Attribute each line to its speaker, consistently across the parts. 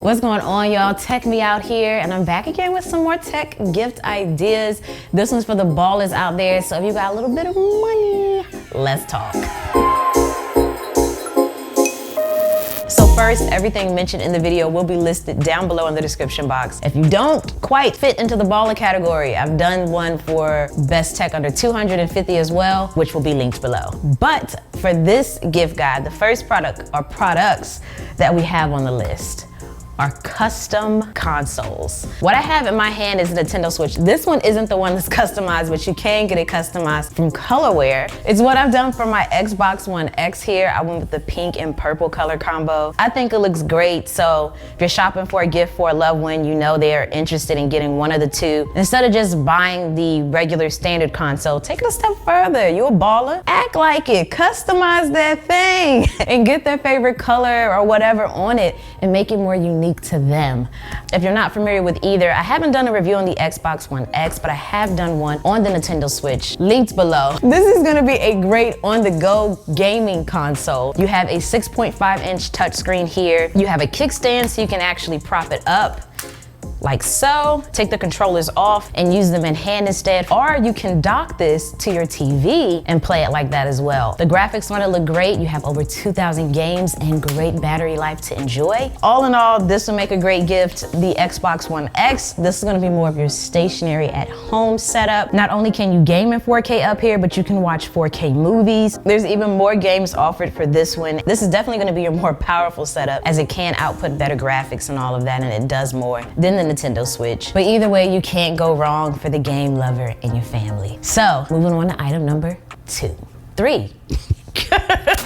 Speaker 1: What's going on, y'all? Tech Me out here, and I'm back again with some more tech gift ideas. This one's for the ballers out there, so if you got a little bit of money, let's talk. So first, everything mentioned in the video will be listed down below in the description box. If you don't quite fit into the baller category, I've done one for best tech under 250 as well, which will be linked below. But for this gift guide, the first product or products that we have on the list are custom consoles. What I have in my hand is a Nintendo Switch. This one isn't the one that's customized, but you can get it customized from Colorware. It's what I've done for my Xbox One X here. I went with the pink and purple color combo. I think it looks great, so if you're shopping for a gift for a loved one, you know they are interested in getting one of the two. Instead of just buying the regular standard console, take it a step further. You a baller? Act like it, customize that thing, and get their favorite color or whatever on it and make it more unique to them. If you're not familiar with either, I haven't done a review on the Xbox One X, but I have done one on the Nintendo Switch, linked below. This is gonna be a great on-the-go gaming console. You have a 6.5-inch touchscreen here. You have a kickstand so you can actually prop it up like so, take the controllers off and use them in hand instead, or you can dock this to your TV and play it like that as well. The graphics on it look great. You have over 2,000 games and great battery life to enjoy. All in all, this will make a great gift. The Xbox One X, this is gonna be more of your stationary at home setup. Not only can you game in 4K up here, but you can watch 4K movies. There's even more games offered for this one. This is definitely gonna be a more powerful setup as it can output better graphics and all of that, and it does more than the Nintendo Switch. But either way, you can't go wrong for the game lover in your family. So, moving on to item number 3.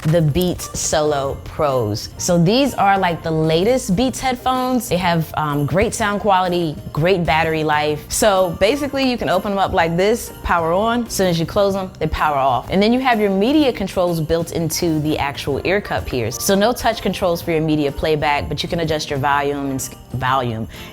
Speaker 1: The Beats Solo Pros. So these are like the latest Beats headphones. They have great sound quality, great battery life. So basically you can open them up like this, power on. As soon as you close them, they power off. And then you have your media controls built into the actual ear cup here. So no touch controls for your media playback, but you can adjust your volume and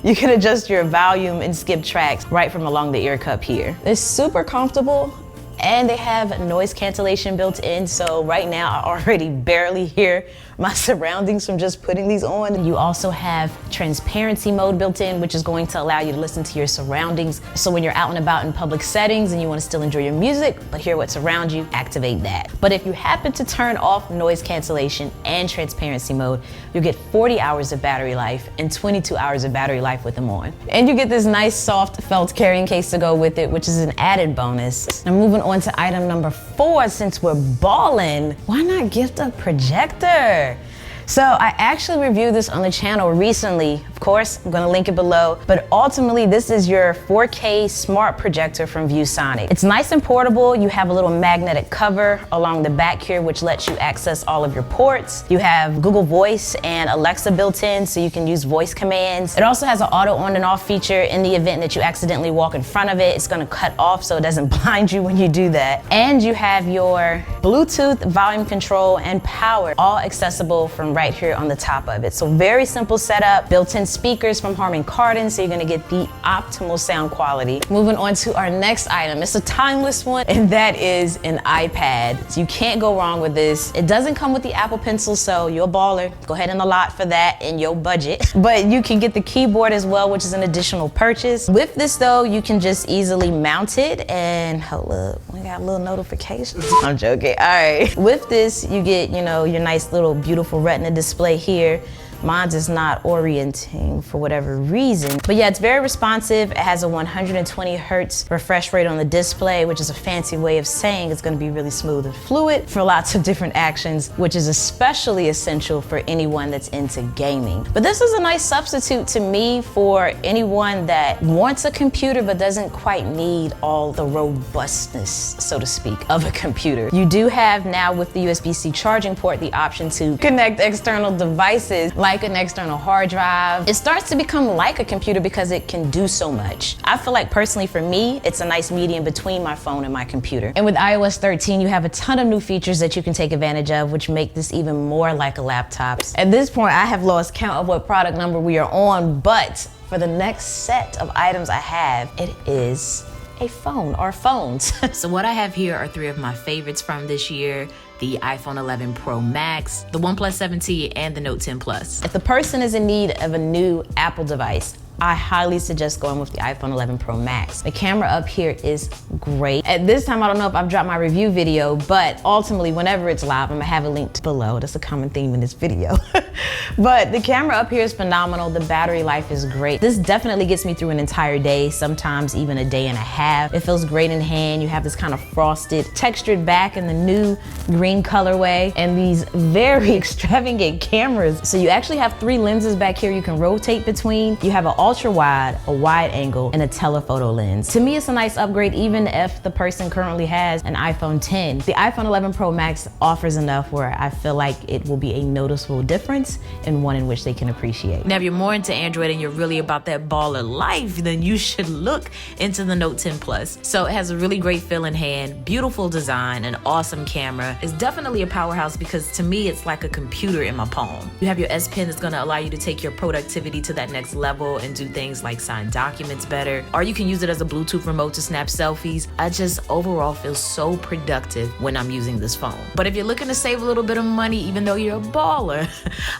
Speaker 1: You can adjust your volume and skip tracks right from along the ear cup here. They're super comfortable. And they have noise cancellation built in, so right now I already barely hear my surroundings from just putting these on. You also have transparency mode built in, which is going to allow you to listen to your surroundings. So when you're out and about in public settings and you want to still enjoy your music, but hear what's around you, activate that. But if you happen to turn off noise cancellation and transparency mode, you'll get 40 hours of battery life and 22 hours of battery life with them on. And you get this nice soft felt carrying case to go with it, which is an added bonus. Now moving on to item number 4, since we're balling, why not gift a projector? So I actually reviewed this on the channel recently. Of course, I'm gonna link it below, but ultimately this is your 4K smart projector from ViewSonic. It's nice and portable. You have a little magnetic cover along the back here, which lets you access all of your ports. You have Google Voice and Alexa built in, so you can use voice commands. It also has an auto on and off feature. In the event that you accidentally walk in front of it, it's gonna cut off so it doesn't blind you when you do that. And you have your Bluetooth volume control and power, all accessible from right here on the top of it. So very simple setup, built-in speakers from Harman Kardon, so you're gonna get the optimal sound quality. Moving on to our next item. It's a timeless one, and that is an iPad. So you can't go wrong with this. It doesn't come with the Apple Pencil, so you're a baller. Go ahead and allot for that in your budget. But you can get the keyboard as well, which is an additional purchase. With this though, you can just easily mount it, and hold up, we got a little notifications. I'm joking, all right. With this, you get, you know, your nice little beautiful Retina display here. Mine is not orienting for whatever reason. But yeah, it's very responsive. It has a 120 hertz refresh rate on the display, which is a fancy way of saying it's gonna be really smooth and fluid for lots of different actions, which is especially essential for anyone that's into gaming. But this is a nice substitute to me for anyone that wants a computer but doesn't quite need all the robustness, so to speak, of a computer. You do have now with the USB-C charging port the option to connect external devices like an external hard drive. It starts to become like a computer because it can do so much. I feel like personally for me, it's a nice medium between my phone and my computer. And with iOS 13, you have a ton of new features that you can take advantage of, which make this even more like a laptop. At this point, I have lost count of what product number we are on, but for the next set of items I have, it is a phone or phones. So what I have here are 3 of my favorites from this year.
Speaker 2: the iPhone 11 Pro Max, the OnePlus 7T, and the Note 10 Plus.
Speaker 1: If the person is in need of a new Apple device, I highly suggest going with the iPhone 11 Pro Max. The camera up here is great. At this time, I don't know if I've dropped my review video, but ultimately, whenever it's live, I'm gonna have it linked below. That's a common theme in this video. But the camera up here is phenomenal. The battery life is great. This definitely gets me through an entire day, sometimes even a day and a half. It feels great in hand. You have this kind of frosted, textured back in the new green colorway, and these very extravagant cameras. So you actually have 3 lenses back here you can rotate between. You have an ultra wide, a wide angle, and a telephoto lens. To me, it's a nice upgrade even if the person currently has an iPhone 10. The iPhone 11 Pro Max offers enough where I feel like it will be a noticeable difference and one in which they can appreciate.
Speaker 2: Now, if you're more into Android and you're really about that baller life, then you should look into the Note 10 Plus. So it has a really great feel in hand, beautiful design, an awesome camera. It's definitely a powerhouse because to me, it's like a computer in my palm. You have your S Pen that's gonna allow you to take your productivity to that next level and do things like sign documents better, or you can use it as a Bluetooth remote to snap selfies. I just overall feel so productive when I'm using this phone. But if you're looking to save a little bit of money, even though you're a baller,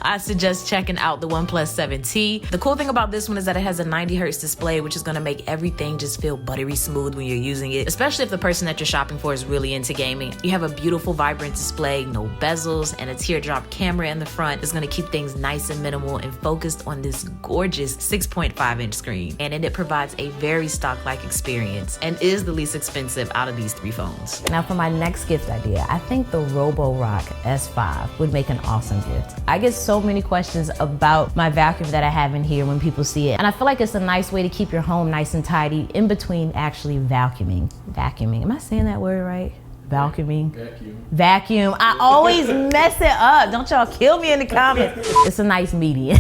Speaker 2: I suggest checking out the OnePlus 7T. The cool thing about this one is that it has a 90 Hz display, which is gonna make everything just feel buttery smooth when you're using it, especially if the person that you're shopping for is really into gaming. You have a beautiful, vibrant display, no bezels, and a teardrop camera in the front. It's gonna keep things nice and minimal and focused on this gorgeous 6.5-inch screen. And it provides a very stock-like experience and is the least expensive out of these 3 phones.
Speaker 1: Now for my next gift idea, I think the Roborock S5 would make an awesome gift. I get so many questions about my vacuum that I have in here when people see it. And I feel like it's a nice way to keep your home nice and tidy in between actually vacuuming. Vacuuming, am I saying that word right? Vacuuming. Vacuum. I always mess it up. Don't y'all kill me in the comments. It's a nice medium.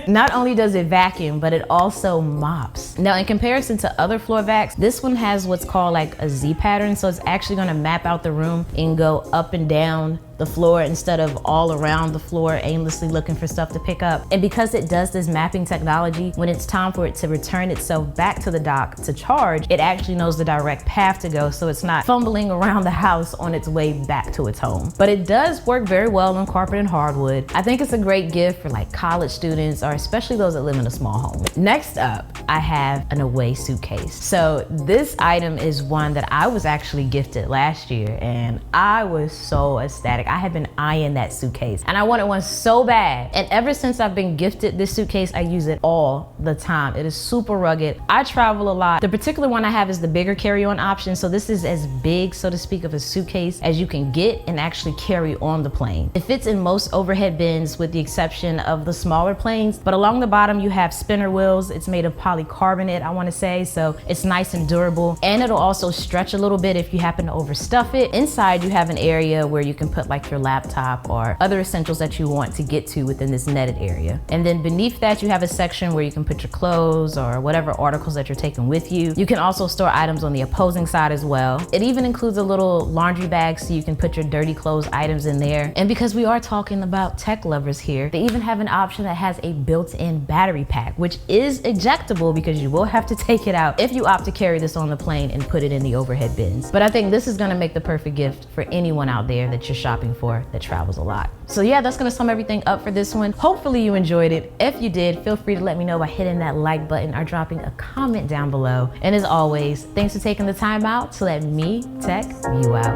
Speaker 1: Not only does it vacuum, but it also mops. Now, in comparison to other floor vacs, this one has what's called like a Z pattern. So it's actually gonna map out the room and go up and down the floor instead of all around the floor aimlessly looking for stuff to pick up. And because it does this mapping technology, when it's time for it to return itself back to the dock to charge, it actually knows the direct path to go, so it's not fumbling around the house on its way back to its home. But it does work very well on carpet and hardwood. I think it's a great gift for like college students or especially those that live in a small home. Next up, I have an away suitcase. So this item is one that I was actually gifted last year and I was so ecstatic. I had been eyeing that suitcase and I wanted one so bad. And ever since I've been gifted this suitcase, I use it all the time. It is super rugged. I travel a lot. The particular one I have is the bigger carry-on option. So this is as big, so to speak, of a suitcase as you can get and actually carry on the plane. It fits in most overhead bins with the exception of the smaller planes, but along the bottom you have spinner wheels. It's made of polycarbonate, I want to say, so it's nice and durable, and it'll also stretch a little bit if you happen to overstuff it. Inside you have an area where you can put like your laptop or other essentials that you want to get to within this netted area. And then beneath that you have a section where you can put your clothes or whatever articles that you're taking with you. You can also store items on the opposing side as well. It even includes a little laundry bag so you can put your dirty clothes items in there. And because we are talking about tech lovers here, they even have an option that has a built-in battery pack, which is ejectable because you will have to take it out if you opt to carry this on the plane and put it in the overhead bins. But I think this is gonna make the perfect gift for anyone out there that you're shopping for that travels a lot. So yeah, that's gonna sum everything up for this one. Hopefully you enjoyed it. If you did, feel free to let me know by hitting that like button or dropping a comment down below. And as always, thanks for taking the time out to let me tech you out.